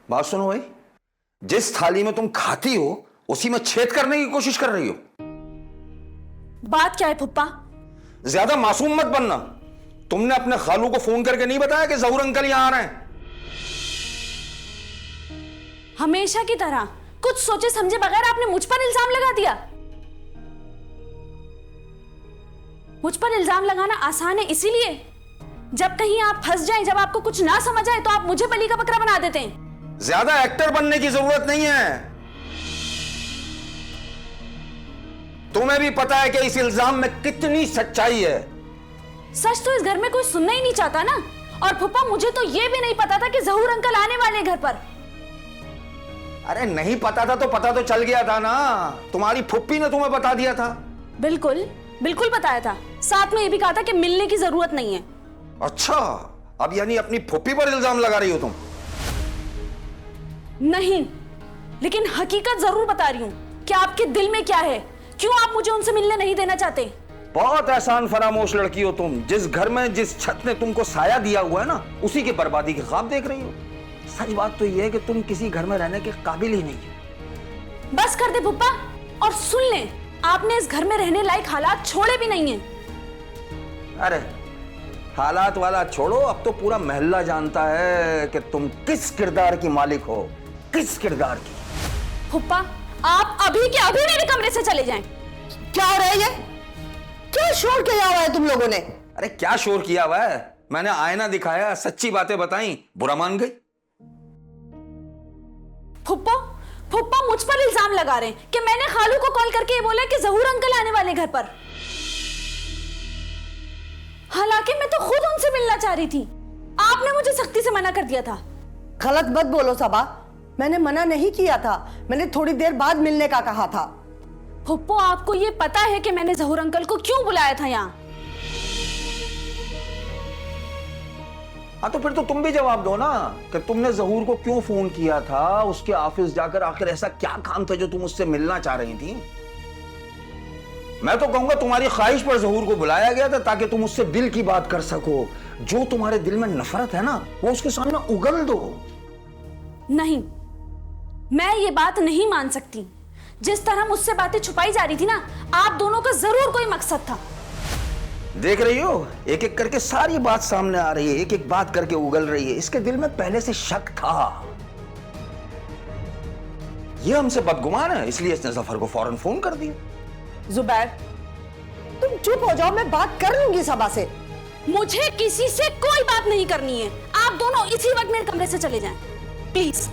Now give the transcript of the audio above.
बात सुनो भाई, जिस थाली में तुम खाती हो उसी में छेद करने की कोशिश कर रही हो। बात क्या है फुप्पा? ज्यादा मासूम मत बनना। तुमने अपने खालू को फोन करके नहीं बताया कि जहूर अंकल यहां आ रहे हैं? हमेशा की तरह कुछ सोचे समझे बगैर आपने मुझ पर इल्जाम लगा दिया। मुझ पर इल्जाम लगाना आसान है इसीलिए, जब कहीं आप फंस जाएं, जब आपको कुछ ना समझ आए तो आप मुझे बलि का बकरा बना देते हैं। ज्यादा एक्टर बनने की जरूरत नहीं है। तुम्हें भी पता है कि इस इल्जाम में कितनी सच्चाई है। सच तो इस घर में कोई सुनना ही नहीं चाहता ना। और फुप्पा, मुझे तो यह भी नहीं पता था कि जहूर अंकल आने वाले घर पर। अरे नहीं पता था तो पता तो चल गया था ना। तुम्हारी फुप्पी ने तुम्हें बता दिया था। बिल्कुल बिल्कुल बताया था, साथ में यह भी कहा था कि मिलने की जरूरत नहीं है। अच्छा, अब यानी अपनी फुप्पी पर इल्जाम लगा रही हो तुम? नहीं, लेकिन हकीकत जरूर बता रही हूं कि आपके दिल में क्या है, क्यों आप मुझे उनसे मिलने नहीं देना चाहते। बहुत एहसान फरामोश लड़की हो तुम। जिस घर में जिस छत ने तुमको साया दिया हुआ है ना, उसी की बर्बादी के ख्वाब देख रही हो। सच बात तो यह है कि तुम किसी घर में रहने के काबिल ही नहीं हो। बस कर दे फुप्पा, और सुन ले, आपने इस घर में रहने लायक हालात छोड़े भी नहीं हैं। अरे हालात वाला छोड़ो, अब तो पूरा मोहल्ला जानता है कि तुम किस किरदार की मालिक हो। किस किरदार की? फुप्पा, आप अभी के अभी मेरे कमरे से चले जाएं। क्या हो रहा है ये? क्या शोर किया हुआ है तुम लोगों ने? अरे क्या शोर किया हुआ है? मैंने आईना दिखाया, सच्ची बातें बताई, बुरा मान गई। फुप्पा मुझ पर इल्जाम लगा रहे हैं कि मैंने खालू को कॉल करके ये बोला कि जहूर अंकल आने वाले घर पर। हालांकि मैं तो खुद उनसे मिलना चाह रही थी। आपने मुझे सख्ती से मना कर दिया था। गलत मत बोलो सबा, मैंने मना नहीं किया था। मैंने थोड़ी देर बाद मिलने का कहा था। फुप्पो, आपको ये पता है कि मैंने जहूर अंकल को क्यों बुलाया था यहाँ? हाँ तो फिर तो तुम भी जवाब दो ना कि तुमने जहूर को क्यों फोन किया था, उसके ऑफिस जाकर आखिर ऐसा क्या काम था जो तुम उससे मिलना चाह रही थी? मैं तो कहूंगा तुम्हारी ख्वाहिश पर जहूर को बुलाया गया था ताकि तुम उससे दिल की बात कर सको। जो तुम्हारे दिल में नफरत है ना, वो उसके सामने उगल दो। नहीं, मैं ये बात नहीं मान सकती। जिस तरह मुझसे बातें छुपाई जा रही थी ना, आप दोनों का जरूर कोई मकसद था। देख रही हो, एक एक करके सारी बात सामने आ रही है, एक एक बात करके उगल रही है। इसके दिल में पहले से शक था। ये हमसे बदगुमान है, इसलिए इसने जफर को फौरन फोन कर दिया। जुबैर, तुम चुप हो जाओ, मैं बात कर लूंगी सबा से। मुझे किसी से कोई बात नहीं करनी है। आप दोनों इसी वक्त मेरे कमरे से चले जाएं, प्लीज।